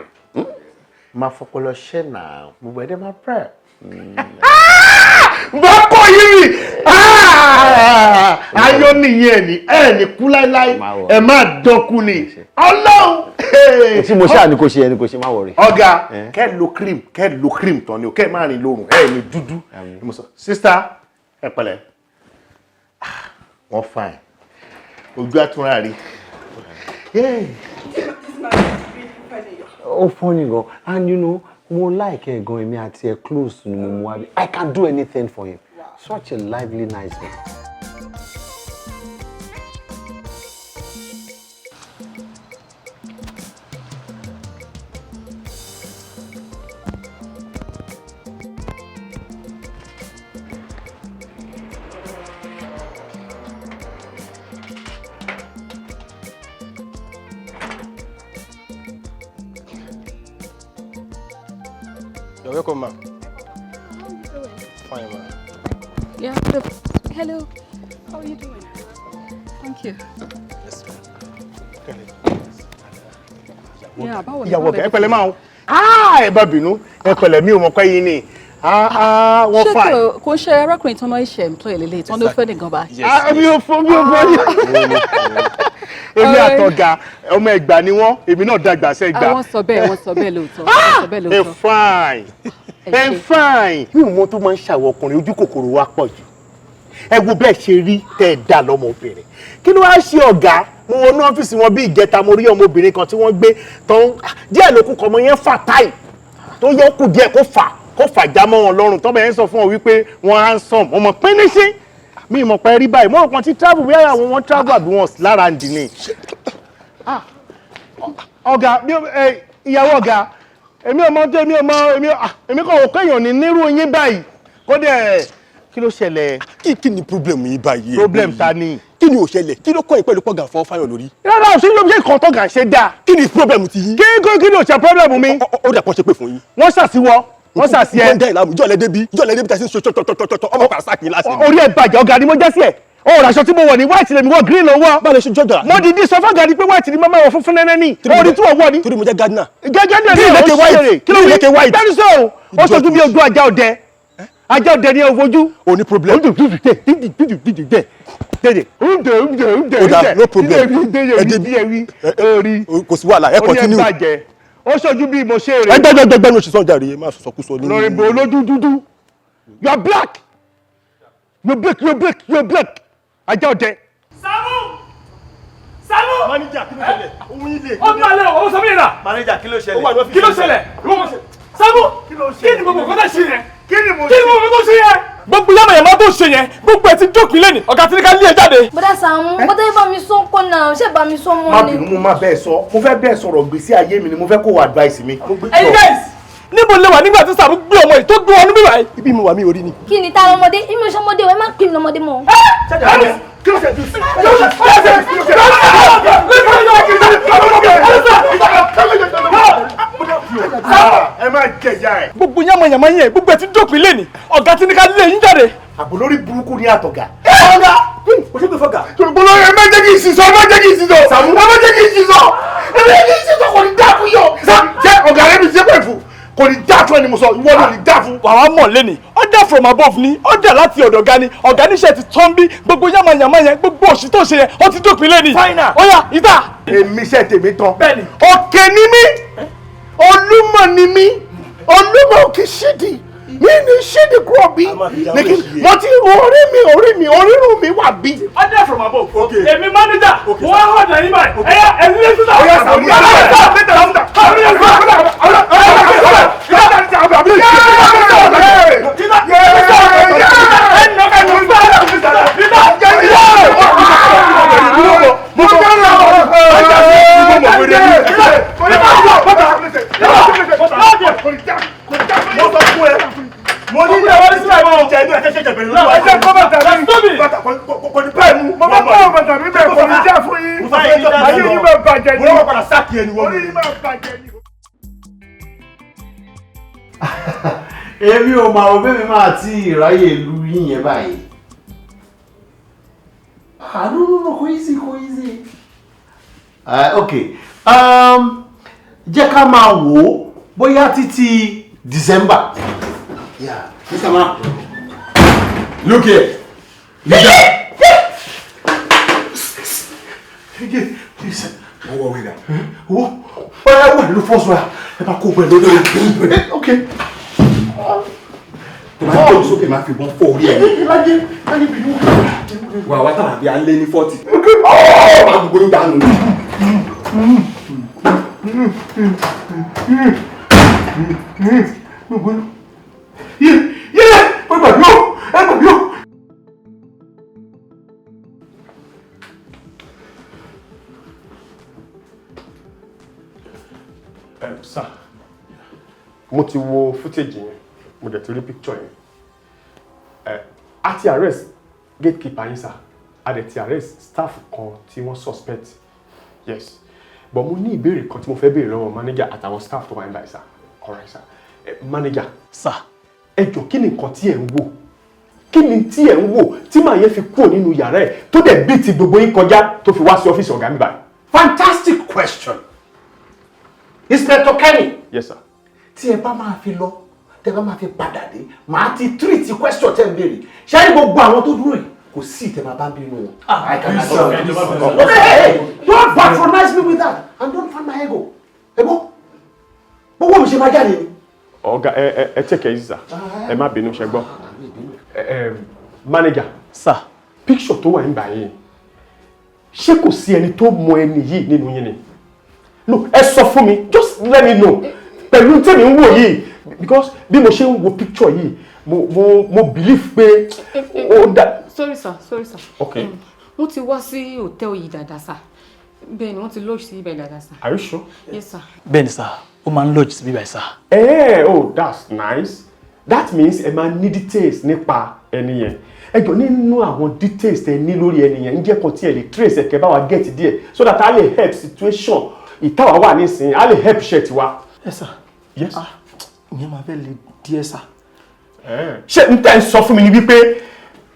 máa fọpọlọ ṣẹ́ náà gbogbo ẹ̀dẹ̀ máa prem. bọ́kọ̀ yìí ayọ̀ nìyẹn ni ẹ ní kú láíláí ẹ máa dọ́kú ni ọlọ́run. tí mo ṣáà ní kò ṣe ẹni kò ṣe má wọrí. ọ̀gá kẹ́ lo cream tán ni o kẹ́ máa rìn lórun ẹ ní dúdú. sista ẹ pẹ̀lẹ́ wọ́n fine ojú àtúnrà rí. ó funny gan and you know mo like ẹ gan èmi àti ẹ close ni mo mú wa bí I can do anything for him such a lively nice man. You're welcome, ma'am. How are you doing? Fine, ma'am. Yeah. Hello. How are you doing? Thank you. Yes, ma'am. Yeah, báwo ni? Ìyàwó ọ̀gá ẹ pẹ̀lẹ́ máa ń. Ẹ bá bínú ẹ pẹ̀lẹ́ mi ò mọ̀ pé yín ni. Wọ́n fà. Ṣé kò ṣe arákùnrin tí wọ́n máa ń ṣe employ lélẹ̀ tí wọ́n ló fẹ́ nìkan bá? Mi ò fọ́ èmi àtọ̀gá ọmọ Ẹ̀gbá ni wọ́n, èmi náà dàgbà sẹ́gbà. Wọ́n sọ bẹ́ẹ̀ lóòótọ́. Ẹ fine. Mi ò mọ tó máa ń ṣàwọ̀ ọkùnrin ojú kòkòrò wa pọ̀ jù. Ẹ wo bẹ́ẹ̀ ṣe rí tẹ́ ẹ dà lọ́mọbìnrin. Kí ló wá ṣe ọ̀gá? Mo wọnú ọ́fíìsì wọn bí ìjẹta mo rí ọmọbìnrin kan tí wọ́n gbé tán díẹ̀ lókun kọ́ ọmọ yẹn fà táì tó yẹ kù díẹ̀ kó fà já mọ́ wọn lọ́rùn tọ́bẹ̀ yẹn sọ fún wọn wípé wọ́n handsome ọmọ pínísí mi ìmọ̀ pẹ́ rí báyìí mọ́ ọ̀kan tí travel bí àwọn wọn travel àbí wọn lára ń dì ní. Ọ̀gá ìyàwó ọ̀gá èmi kàn wò kéèyàn ní nírú yín báyìí kó dẹ̀ kí ló ṣẹlẹ̀. Kí ni problem yìí báyìí? Problem ta ni? Kí ni ó ṣẹlẹ̀? Kí ló kọ́ ẹ̀ pẹ̀lú pọ́gà fọ́ fáyọ̀ lórí? Rárá òṣèlú ló ń ṣe nǹkan tọ́gà ṣe dáa. Kí ni problem ti yín? Kí ló ṣe problem mi? Ó dà pọ̀ ṣe pé fún yín. Wọ́n ṣàṣìwọ́ wọ́n ṣàṣì ẹ. Wọ́n dá ìlàmú ìjọ́lẹ̀ débi tẹ̀sí ṣọ̀tọ̀tọ̀tọ̀ ọmọ pàṣákì lásìkò. Orí ẹ̀ bàjẹ́ ọ̀gá ni mo jẹ́ sí ẹ̀. Ó rà aṣọ tí mo wọ̀ ní white lèmi wọ̀ green ló wọ̀. Báwo lè ṣe jọ́jà? Mo dìdí sọ fún gàdí pé white ni mama wọ̀ funfun nẹ́nẹ́ ní. Orí tí wọ́n wọ̀ ni. Torí mo jẹ́ gardener. Gẹ́gẹ́ ní Kí ẹ̀rọ white? kí ló Kí white? Bẹ́ẹ̀ni sọ ó ṣojú bí ojú ajá ọdẹ. Ajá ọdẹ ni ojú. O ní problem. Ó dà no problem. Ẹ débi kò sí wàhálà ẹ continue. Ó ṣojú bí mo ṣe rè. Ẹgbẹ́ ní oṣù sọ́jà rèé máa sọ kú sọ nínú. Lórí bo olójú dúdú. You are black. You are black. Ajá ọdẹ. Sàámú. Manager kí ló ṣẹlẹ̀? Ohun ilé. Ó máa lé owó sọ mí nà. Manager kí ló ṣẹlẹ̀? Kí ló ṣẹlẹ̀? Sàámú. Kí ni gbogbo nǹkan tó ṣe yẹn? Kí ni mo ṣe yẹn? Gbogbo yàmàyàmá tó ṣe yẹn, gbogbo ẹ ti jókòó lẹ́nu, ọ̀gá tí ní ká lé ẹ jáde. Bọ́dá Sàámú, bọ́dá yìí bá mi sọ kọ́ náà, ṣé bá mi sọ mọ́ ni? Má bínú, mo máa bẹ́ẹ̀ sọ, mo fẹ́ bẹ́ẹ̀ sọ̀rọ̀ gbèsè ayé mi ni mo fẹ́ kó wà advice mi. Ẹ̀yin guys, níbo lẹ wà nígbà tí Sàámú gbé ọmọ yìí tó gbé wọn níbí báyìí? Ibi mi wà mí orí ni. Kí ni ta lọmọdé? Ìmọ̀ ìṣọmọdé ọ̀ ẹ má pè mí lọmọdé mọ́. Kí ló ṣe jù sí? Ẹ máa jẹ̀yà ẹ̀. Gbogbo yàmàyàmá yẹn, gbogbo ẹ ti jókòó lẹ́nu, ọ̀gá tí ní ká lé yín jáde. Àbò lórí burúkú ní àtọ̀gà. Ọ̀gá! O ṣe pé fọ́gà. Tòlùpọ̀lọ́ ẹ má jẹ́ kí n sísọ, ẹ má jẹ́ kí n sísọ. Sàámú ẹ má jẹ́ kí n sísọ. Ẹ má jẹ́ kí n sísọ kò ní dáa fún yọ. Ṣé ọ̀gá rẹ̀ mi ṣe pẹ̀ fún? Kò ní dáa fún ẹni mo sọ, ìwọ ló ní dáa fún. Wàá mọ̀ lẹ́nu, order from above ni, order láti ọ̀dọ̀ ọ̀gá ni, ọ̀gá níṣẹ́ ti tán bí, gbogbo yàmàyàmá yẹn, gbogbo òṣì tó ṣe yẹn, ó ti jókòó lẹ́nu. Fáínà. Ó yá, ìta. Èmi iṣẹ́ tèmi tán. Bẹ́ẹ̀ni. Òkè ni mí, Olúmọ ni mí, Olúmọ òkè ṣídì, mi ní ṣídì kúrò bí. Mo ti orí mi, orírun mi wà bí. Order from above. Èmi manager, mo wá ọ̀dà yín báyìí. Ẹ̀yà ẹ̀mí lè sísá. Ọ̀yá Sàámú, mo ní ìwé wọlé sílẹ̀ mọ́ jẹ́ inú ẹ̀ṣẹ̀ ṣẹ̀ṣẹ̀ bẹ̀rẹ̀ lọ́wọ́ ẹ̀ṣẹ̀ kọ́ bàtà mi bàtà kò ní báyìí mú. Mo bá bọ́ bàtà mi bẹ́ẹ̀ kò ní já fún yín. Ayé yín máa bàjẹ́ ni. Mo lọ́wọ́ padà sáàkì ẹni wọ́n mi. Ayé yín máa bàjẹ́ ni. Èmi ò máa òbí mi máa ti ìráyè ìlú yín yẹn báyìí. No, kò easy. Okay. Jẹ́ ká máa wò ó bóyá títí December. Yeah. Mr. Man. Look here. Please. Ọwọ́ wẹ̀dà. Bóyá wà nínú fọ́sùn ẹ̀ ẹ bá kó pẹ̀lú lórí. Okay. Máa tó sókè máa fi bọ́n fọ́ orí ẹ̀. Láyé bínú. Wà wá tàbí bí a lé ní 40. Máa gbogbo ní dànù. Sir, mo ti wo footage yẹn, mo dẹ̀ ti rí picture yẹn. A ti arrest gatekeeper yín sir, a dẹ̀ ti arrest staff kan tí wọ́n suspect. Yes, but mo ní ìbéèrè kan tí mo fẹ́ béèrè lọ́wọ́ manager àtàwọn staff tó wà ní báyìí sir. Alright sir. Manager, sir, ẹ jọ̀ọ́ kí ni nǹkan tí ẹ ń wò kí ni tí ẹ̀ ń wò tí màá yẹn fi kúrò nínú yàrá ẹ̀ tó dẹ̀ bí ti gbogbo yín kọjá tó fi wá sí ọ́fíìsì ọ̀gá mi báyìí. Fantastic question. Inspector Kenny. Yes sir. Tí ẹ bá máa fi lọ, tẹ́ bá máa fi padà dé, màá ti treat question tẹ́ ń béèrè. Ṣé ní gbogbo àwọn tó dúró yìí kò sí ìtẹ́ máa bá ń bínú wọn? I can assure you. Hey, don't patronize me with that and don't find my ego. Ebo, gbogbo mi ṣe máa jáde ni. Ọ̀gá ẹ take it easy sir. Ẹ má bínú ṣe gbọ́. Manager sir, picture tó wà ń bá yín ṣé kò sí ẹni tó mọ ẹni yìí nínú yín ni? No, ẹ sọ fún mi, just let me know. Pẹ̀lú tèmi ń wò yìí because bí mo ṣe ń wo picture yìí mo believe pé ó dá. Sorry sir. Okay. Wọ́n ti wá sí hòtẹ́ẹ̀lì yìí dáadáa sir. Bẹ́ẹ̀ ni wọ́n ti lodge sí ibẹ̀ dáadáa sir. Are you sure? Yes sir. Bẹ́ẹ̀ ni sir, ó máa ń lodge sí bíbá sir. Oh, that's nice. That means ẹ máa ní details nípa ẹni yẹn. Ẹ jọ̀ọ́ nínú àwọn details tẹ ní lórí ẹni yẹn ń jẹ́ kan tí ẹ lè trace ẹ̀kẹ́ bá wa get díẹ̀ so that a lè help situation ìtawà wà nísìnyí a lè help ṣe tiwa. Yes sir. Yes. Ìyẹn máa fẹ́ le díẹ̀ sir. Ṣé n tẹ́ ń sọ fún mi ni wípé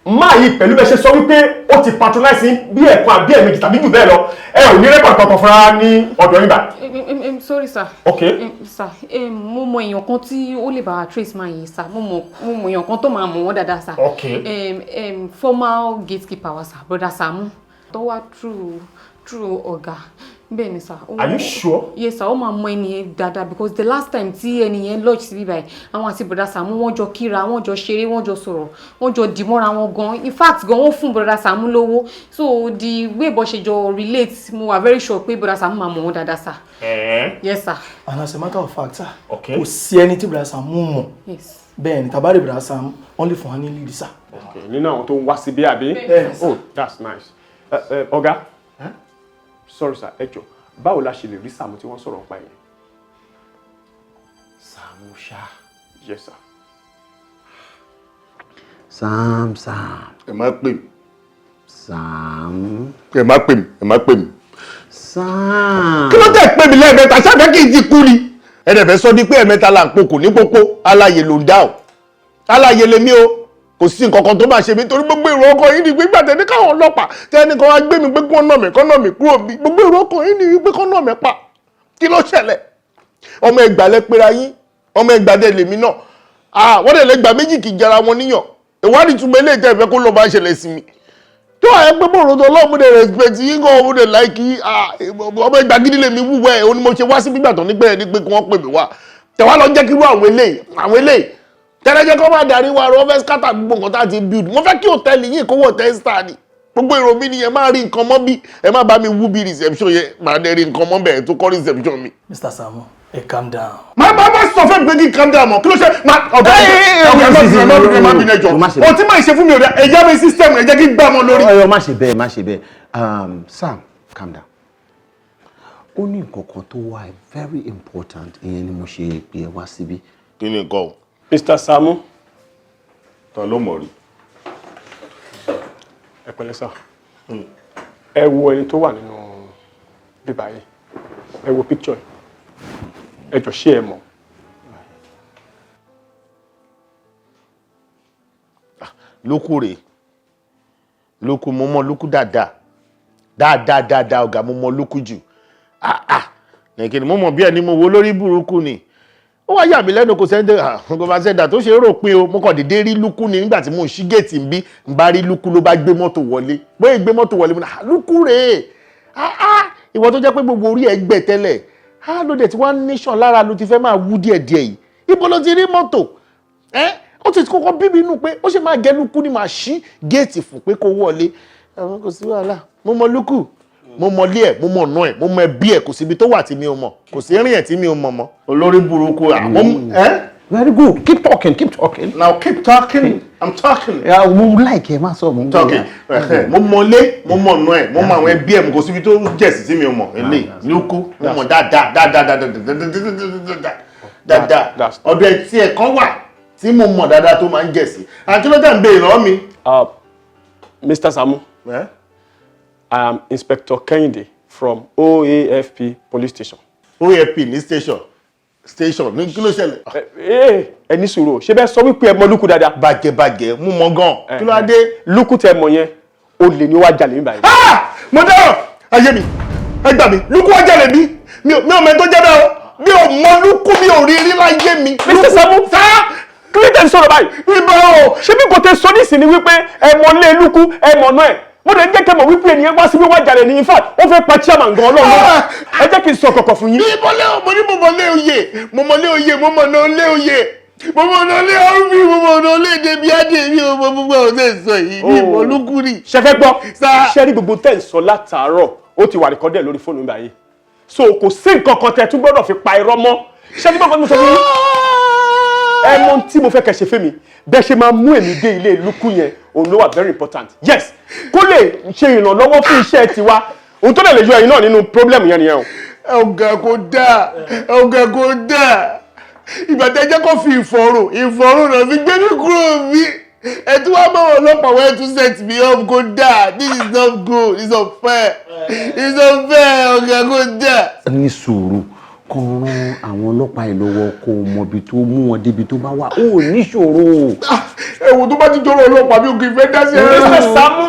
máa yí pẹ̀lú bẹ́ẹ̀ ṣe sọ wípé ó ti patronize bí ẹ̀kan àbí ẹ̀mejì tàbí jù bẹ́ẹ̀ lọ ẹ ò ní rẹ́pọ̀ kankan fúnra ní ọ̀dọ̀ yín bá. Sorry sir. Okay. Sir, mo mọ èèyàn kan tí ó lè bá wa trace máa yìí sir. Mo mọ èèyàn kan tó máa mọ̀ wọ́n dáadáa sir. Okay. Former gatekeeper wa sir, brother Saamu tó wá through ọ̀gá. Bẹ́ẹ̀ ni sir. Are you sure? Yes sir, ó máa mọ ẹni yẹn dáadáa because the last time tí ẹni yẹn lodge sí bíbáyìí àwọn àti brother Saamu wọ́n jọ kíra, wọ́n jọ ṣeré, wọ́n jọ sọ̀rọ̀, wọ́n jọ dìmọ́ra wọn gan. In fact gan wọ́n fún brother Saamu lówó. So the way bó ṣe jọ relate mo wà very sure pé brother Saamu máa mọ̀ wọ́n dáadáa sir. Yes sir. And as a matter of fact sir, okay. Kò sí ẹni tí brother Saamu mọ̀. Yes. Bẹ́ẹ̀ ni tàbá rí brother Saamu only for honey lead sir. Okay. Nínú àwọn tó ń wá síbí àbí? Oh, that's nice. Ọ̀gá. Sorry sir, ẹ jọ̀ọ́. Báwo la ṣe lè rí Saamu tí wọ́n sọ̀rọ̀ nípa yẹn? Saamu ṣá. Yes sir. Sam. Ẹ má pè mí. Sam. Ẹ má pè mí. Sam. Kí ló dé pè mí lẹ́ẹ̀mẹ́ta ṣáàbẹ́ kí n ti kú ni? Ẹ dẹ̀ fẹ́ sọ ní pé ẹ̀mẹ́ta là ń po kò ní pópó aláyè ló ń dá o. Aláyè lèmi o. Kò sí nǹkan kan tó máa ṣe mí torí gbogbo èrò ọkọ yìí ni pé gbàtẹ́ ní káwọn ọlọ́pàá tẹ́ni kan wá gbé mi pé kí wọ́n nà mí kúrò bí gbogbo èrò ọkọ yìí ni pé kí wọ́n nà mí pa. Kí ló ṣẹlẹ̀? Ọmọ ẹgbàá lẹ pera yín, ọmọ ẹgbàá dẹ̀ lèmi náà. Wọ́n dẹ̀ lẹ́gbàá méjì kì í jara wọn níyàn. Ìwádìí túnbọ̀ ilé ìtẹ́ ìfẹ́ kó lọ bá ṣẹlẹ̀ sí mi. Tó àyẹ pé bòrò tó lọ́ọ̀ mo dẹ̀ respect yín gan mo dẹ̀ like ọmọ ẹgbàá gidi lèmi wúwẹ́ ẹ̀ ó ní mo ṣe wá sí gbígbà tán nígbà yẹn ní pé kí wọ́n pè mí wá. Tẹ̀wá lọ jẹ́ kí irú àwọn eléyìí tẹ́lẹ̀jẹ́ kọ́ máa darí wa rọ fẹ́ skátà gbogbo nǹkan tá a ti build mo fẹ́ kí hòtẹ́ẹ̀lì yìí kó hòtẹ́ẹ̀lì star ni gbogbo èrò mi nìyẹn máa rí nǹkan mọ́ bí ẹ má bá mi wú bí reception yẹn máa dẹ̀ rí nǹkan mọ́ bẹ́ẹ̀ tó kọ́ reception mi. Mr. Saamu, calm down. má sọ fẹ́ mi pé kí calm down mọ́ kí ló ṣe ọ̀gá ẹ má bí nẹjọ o tí máa ṣe fún mi ò dá ẹ̀jẹ̀ mi system ẹ̀ jẹ́ kí gbá mọ́ lórí. Ọyọ má ṣe bẹ́ẹ̀. Sam, calm down. Ó ní nǹkan kan tó wà very important ìyẹn ni mo ṣe pè é wá síbí. Kí ni nǹkan o? Mr. Saamu. Ta ló mọ̀ rí? Ẹ pẹ̀lẹ́ sà. Ẹ wo ẹni tó wà nínú bíbá yìí. Ẹ wo picture yìí. Ẹ jọ̀ọ́ ṣé ẹ mọ̀? Lókù rèé. Lókù mo mọ̀ Lókù dáadáa ọ̀gá mo mọ̀ Lókù jù. Nìkìní mo mọ̀ bí ẹni mo wo lórí burúkú ni. Ó wá yà mí lẹ́nu kò sẹ́ńdà tó ṣe rò pé o mo kàn dédé rí Lúkú ni nígbà tí mo ṣí géètì ń bí ń bá rí Lúkú ló bá gbé mọ́tò wọlé bóyá gbé mọ́tò wọlé mo ní Lúkú rèé ìwọ tó jẹ́ pé gbogbo orí ẹ̀ gbẹ tẹ́lẹ̀ ló dẹ̀ tí wọ́n níṣàn lára ló ti fẹ́ máa wú díẹ̀díẹ̀ yìí ibo ló ti rí mọ́tò ó ti kọ́kọ́ bíbí inú pé ó ṣe máa gẹ Lúkú ni màá ṣí géètì fún pé kó wọlé àwọn kò sí wàhálà mo mọ Lúkú mo mọ ilé ẹ mo mọ ọ̀nà ẹ mo mọ ẹbí ẹ kò síbi tó wà tí mi ò mọ̀ kò sí rìn ẹ tí mi ò mọ̀ mọ́ olórí burúkú Very good. Keep talking. Now keep talking. I'm talking. Yeah, we like ẹ má sọ mo. Talking. Mo mọ ilé mo mọ ọ̀nà ẹ mo mọ àwọn ẹbí ẹ kò síbi tó jẹ̀sí tí mi ò mọ̀ ilé Lúkú mo mọ̀ dáadáa ọ̀dọ̀ ẹ̀ tí ẹ̀ kan wà tí mo mọ̀ dáadáa tó máa ń jẹ̀sí àti ló dẹ̀ ń béèrè lọ́wọ́ mi. Mr. Saamu. I am Inspector Kehinde from OAFP Police Station. OAFP ní station. station ní kí ló ṣẹlẹ̀. Ẹ ní sùúrù ṣé bẹ́ẹ̀ sọ wípé ẹ mọ Lúkú dáadáa. bàjẹ́ mú mọ gan kí ló dé. Lúkú tẹ mọ yẹn o lè ní wá jalè níbàyí. mo dáhùn ayé mi ẹ gbà mí Lúkú wá jalè mi ò mọ tó jẹ́ bẹ́ẹ̀ o mi ò mọ Lúkú mi ò rí láyé mi. Mr. Saamu kílítẹ̀ ń sọ̀rọ̀ báyìí. ibà o. ṣé bí kò tẹ sọ nísìnyí wípé ẹ mọ lé Lúkú ẹ mọ náà ẹ mo lè jẹ́ kẹ́ mọ̀ wípé ènìyàn wá síbí wá jalè ní in fact ó fẹ́ pa chairman gan ọlọ́run ẹ jẹ́ kí n sọ kọ̀kọ̀ fún yín. mo mọ lé oyè mo mọ náà lé oyè mo mọ náà lé ọ́fì mo mọ náà lé débi adé mi ò mọ gbogbo ọ̀sẹ̀ sọ yìí ní ìmọ̀ Lúkú rí. ṣe fẹ́ gbọ́ ṣe rí gbogbo tẹ́ ń sọ látàárọ̀ ó ti wà rìkọ́dẹ̀ lórí fóònù mi báyìí so kò sí nǹkan kan tẹ́ tún gbọ́dọ̀ fi pa irọ́ mọ́ ṣe ní bákan mo sọ fún yín ẹ mọ tí mo fẹ́ kẹ́ ṣe fẹ́ mi bẹ́ẹ̀ ṣe máa mú èmi dé ilé Lúkú yẹn òun ló wà very important yes kó lè ṣe ìrànlọ́wọ́ fún iṣẹ́ tiwa òun tó lè yọ ẹ̀yin náà nínú problem yẹn nìyẹn o. ọ̀gá kò dáa ìgbà tẹ́ jẹ́ kó fi ìfọ̀rọ̀ náà fi gbé mi kúrò mi ẹ tún wá mọ̀ ọlọ́pàá wẹ́ẹ́ tún set me up kò dáa this is not good it's unfair ọ̀gá kò dáa. ní sùúrù kó rán àwọn ọlọ́pàá yìí lọ́wọ́ kó mọ ibi tó mú wọn débi tó bá wà ó níṣòro. ẹ̀wọ̀n tó bá ti jọrọ ọlọ́pàá bí o kì í fẹ́ dá sí ẹ̀rọ. Mr. Saamu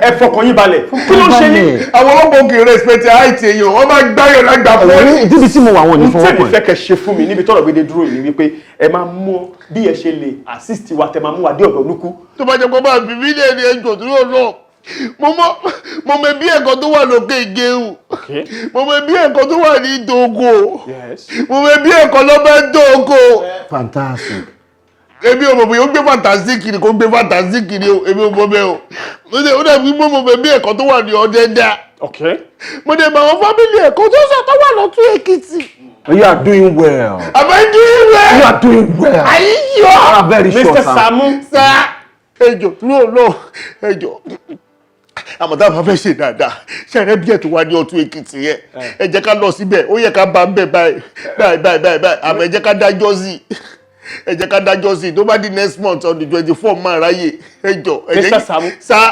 ẹ fọkàn yín balẹ̀ kí ló ń ṣe yín. àwọn ọlọ́pàá kì í respect height èèyàn wọ́n máa gbáyọ̀ lágbà fún ẹ. ìdíbi tí mo wà wọn ní fọwọ́ kan. n tẹ́lẹ̀ fẹ́ kẹ́ ṣe fún mi níbi tọ́rọ̀ gbédé dúró yìí wípé ẹ máa mú bí ẹ ṣe lè assist wa tẹ máa mú wa dé ọ̀dọ̀ Lúkú. tó bá jẹ́ pé bá bíbí lè ní ẹjọ́ tó yóò lọ mo mọ bí ẹ̀kọ́ tó wà lókè ìgéhùn mo mọ bí ẹ̀kọ́ tó wà ní Togo mo mọ bí ẹ̀kọ́ lọ́bẹ̀ Togo. fantastic. èmi ò mọ̀ bóyá ó gbé fantastic ni kò gbé fantastic ni o èmi ò mọ̀ bẹ́ẹ̀ o ó dàbí mo mọ bí ẹ̀kọ́ tó wà ní Ọ̀dẹ́dá mo dẹ̀ mọ àwọn fámìlì ẹ̀kọ́ tó sọ tó wà lọ́tún Èkìtì. You are doing well. Am I doing well? You are doing well. Are you sure? I'm very sure, Mr. Saamu. Sir, ẹjọ́ no ẹjọ́ àmọ́ tá a bá fẹ́ ṣe dáadáa ṣẹ̀rẹ́ bí ẹ̀ tó wá ní ọ̀tún Èkìtì yẹn ẹ jẹ́ ká lọ síbẹ̀ ó yẹ ká bá ń bẹ̀ báyìí àmọ́ ẹ jẹ́ ká dájọ́ sí tó bá di next month on the 24 máa ráyè ẹjọ́. Mr. Saamu. Sir.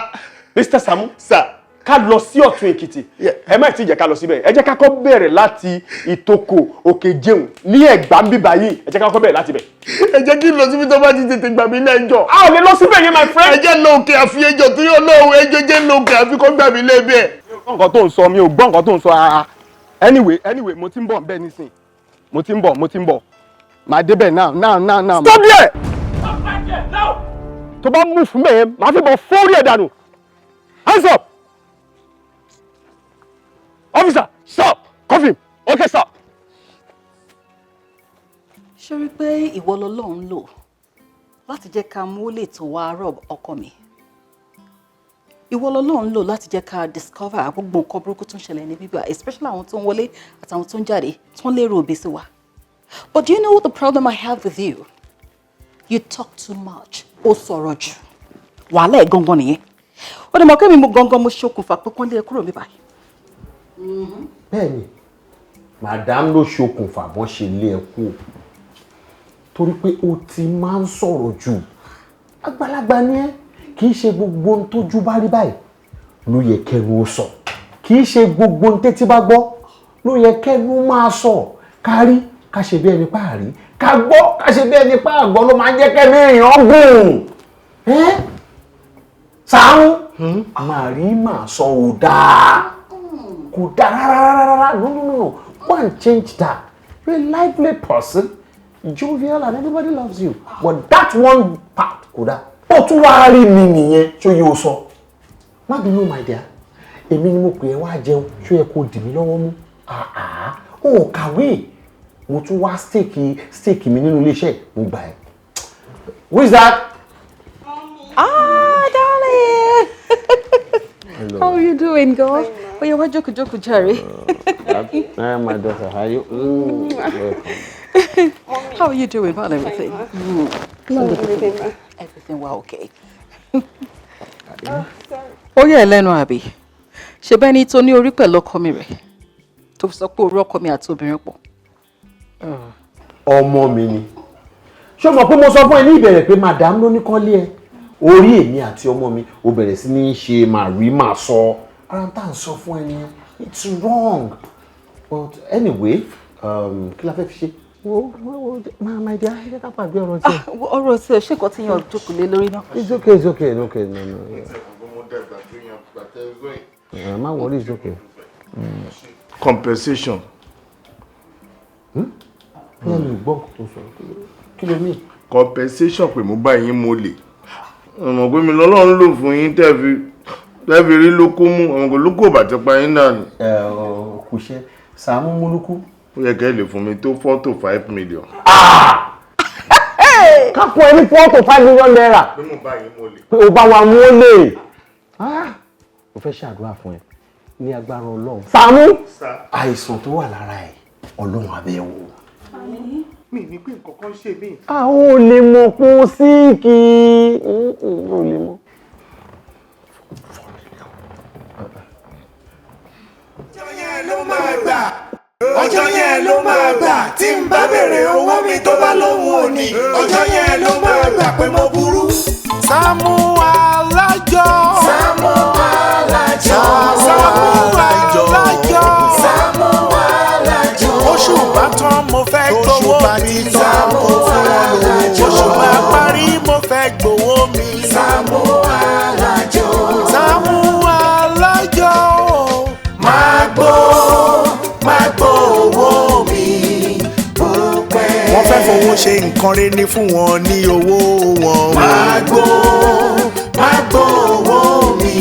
Mr. Saamu. Sir. ká lọ sí ọ̀tún Èkìtì ẹ má ti jẹ́ ká lọ síbẹ̀ ẹ jẹ́ ká kọ́ bẹ̀rẹ̀ láti Ìtòkò Òkè Jẹun ní Ẹ̀gbá ń bíbá yìí ẹ jẹ́ ká kọ́ bẹ̀rẹ̀ láti bẹ̀. ẹ jẹ́ kí n lọ síbi tó bá ti tètè gbà mí lẹ́jọ́. a ò lè lọ síbẹ̀ yẹn my friend. ẹ jẹ́ lọ òkè àfi ẹjọ́ tó yọ lọ́wọ́ ẹjọ́ jẹ́ lọ òkè àfi kó gbà mí lẹ́bẹ̀ẹ́. nǹkan tó ń sọ mi ò gbọ́ nǹkan tó ń sọ ara anyway mo ti ń bọ̀ bẹ́ẹ̀ nísìn mo ti ń bọ̀ màá débẹ̀ now. stop there. tó bá mú fún bẹ́ẹ̀ màá fi bọ̀ fọ́ọ̀rì ẹ̀ dànù hands up. Officer, stop! Cuff him! Okay, stop! Ṣé rí pé ìwọ lọ́lọ́run lò láti jẹ́ ká mú lè tó wá rob ọkọ mi? Ìwọ lọ́lọ́run lò láti jẹ́ ká discover gbogbo nǹkan burúkú tó ń ṣẹlẹ̀ ní bíbá, especially àwọn tó ń wọlé àtàwọn tó ń jáde tó ń lérò òbí sí wa. But do you know what the problem I have with you? You talk too much. Ó sọ̀rọ̀ jù. Wàhálà ẹ̀ gangan nìyẹn. Ó dẹ̀ mọ̀ pé mi mo gangan mo ṣokùnfà pé kán lé ẹ kúrò mi báyìí. Bẹ́ẹ̀ni madam ló ṣokùnfà bọ́n ṣe lé ẹ kú torí pé o ti máa ń sọ̀rọ̀ jù àgbàlagbà ni ẹ́ kì í ṣe gbogbo ohun tójú bá rí báyìí ló yẹ kẹ́nu ó sọ kì í ṣe gbogbo ohun tétí bá gbọ́ ló yẹ kẹ́nu máa sọ kárí ká ṣe bí ẹni páàrí ká gbọ́ ká ṣe bí ẹni páàgbọ́ ló máa ń jẹ́ kẹ́mi èèyàn gùn Sàámú màrí màá sọ ò dáa. Kò dáa rárá. No. Go and change that. You're a lively person, jovial, and everybody loves you. But that one part, kò dáa. Ó tún wá rí mi nìyẹn, ṣó yẹ o sọ. Má bínú my dear. Èmi ni mo pè é wá jẹun, ṣó yẹ kó dì mí lọ́wọ́ mú. Ó kàwé. Mo tún wá steak mi nínú iléeṣẹ́ mo gbà ẹ́. Who is that? Darling. Hello. How are you doing, girl? Oh, yeah, why joke, Jerry? My daughter, how are you? Welcome. How are you doing? How's everything? Everything well, okay. Oh, yeah, lẹ́nu àbí. Ṣé bẹ́ẹ̀ ni tó ní orí pẹ̀lú ọkọ mi rẹ̀? Tó sọ pé orí ọkọ mi àti obìnrin pọ̀. Ọmọ mi ni. Ṣé o mọ̀ pé mo sọ fún ẹ ní ìbẹ̀rẹ̀ pé madam ló ní kán lé ẹ? Orí èmi àti ọmọ mi ó bẹ̀rẹ̀ sí ní ṣe màrí màá sọ. Ara tá à ń sọ fún ẹ nìyẹn. It's wrong. But anyway, kí la fẹ́ fi ṣe? My dear, jẹ́ ká pàgbé ọ̀rọ̀ tí. Ọ̀rọ̀ tí ẹ ṣe kọ́ tí yàn jókòó lé lórí náà. It's okay. No. Má worry, it's okay. Compensation. Kí ló ní? Compensation pé mo bá yín mo lè. Ọmọ pé mi lọ́lọ́run lò fún yín tẹ́fi rí lóko mú ọmọ kò lóko bàtẹ́ pa yín náà ni. Kò ṣe Sàámú múlùkù. Ó yẹ kẹ́ lè fún mi tó 4 to 5 million. Kápọ̀ ẹni 4 to 5 million naira. Pé mo bá yín mo lè. Pé o bá wa mú ó lè. Mo fẹ́ ṣàdúrà fún ẹ ní agbára Ọlọ́run. Sàámú! Àìsàn tó wà lára ẹ̀ Ọlọ́run á bẹ̀ wò. Mi ní pé nǹkan kan ṣe mí. Àwọn ò lè mọ̀ kó síìkì. Ò lè mọ̀. Ọjọ́ yẹn ló máa gbà tí n bá bèrè owó mi tó bá lóhùn òní. Ọjọ́ yẹn ló máa gbà pé mo burú. Sàámú Alájọ. Sàámú Alájọ. Sàámú Alájọ. Sàámú Alájọ. Oṣù bá tán mo fẹ́ gbowó mi. Sàámú Alájọ. Oṣù bá parí mo fẹ́ gbowó mi. Sàámú Alájọ. Sàámú Alájọ. Máa gbó owó mi bó pẹ́. Wọ́n fẹ́ fowó ṣe nǹkan rere ní fún wọn ní owó wọn. Máa gbó owó mi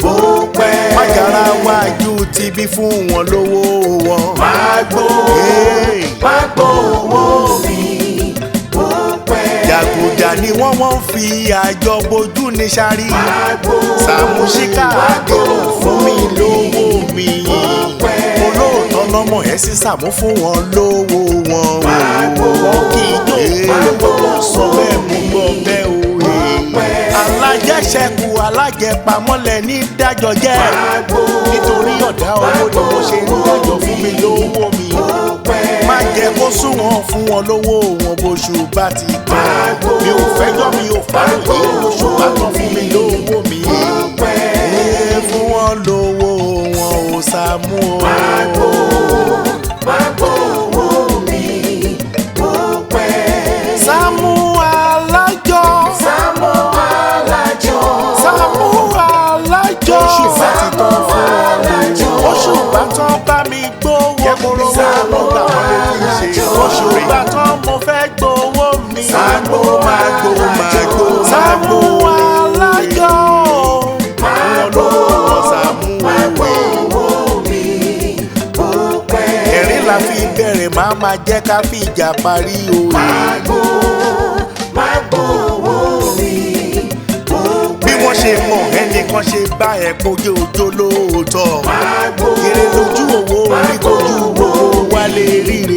bó pẹ́. Májàra wájú ti bí fún wọn lówó wọn. Máa gbó owó mi bó pẹ́. Jàgùjà ni wọ́n fi àjọ bojú ní sáré. Sàámú Ṣíkà àjọ fún mi lówó mi. Olóòótọ́ lọ́mọ ẹ̀ sí Sàámú fún wọn lówó wọn. Wọ́n kì í yóò sọ bẹ́ẹ̀ mú gbọ́ bẹ́ẹ̀ òye. Alájẹṣẹ́kù alájẹpamọ́lẹ̀ ní dájọ́ jẹ́. Nítorí ọ̀dá owó ni mo ṣe ń dájọ́ fún mi lówó mi. Má jẹ́ kó sún wọn fún wọn lówó wọn bóṣù bá ti tán. Mi ò fẹ́jọ́ mi ò fàròyé oṣù bá tán fún mi lówó mi. Fún wọn lówó wọn ò Sàámú o. Má gbó owó mi bó pẹ́. Sàámú Alájọ. Sàámú Alájọ. Sàámú Alájọ. Oṣù bá ti tán fún Alájọ. Oṣù bá tán bá mi gbówó mi. Sàámú Alájọ. Oṣù bá tán mo fẹ́ gbówó mi. Sàámú máa gbó. Sàámú Alájọ. Máa gbó. La fi bẹ̀rẹ̀ máa jẹ́ ká fi ìjà parí o. Máa gbó owó mi. Bí wọ́n ṣe mọ̀ ẹnìkan ṣe bá ẹ̀ kojú ojó lóòótọ́. Kéré lójú owó orí kojú owó wálé ríre.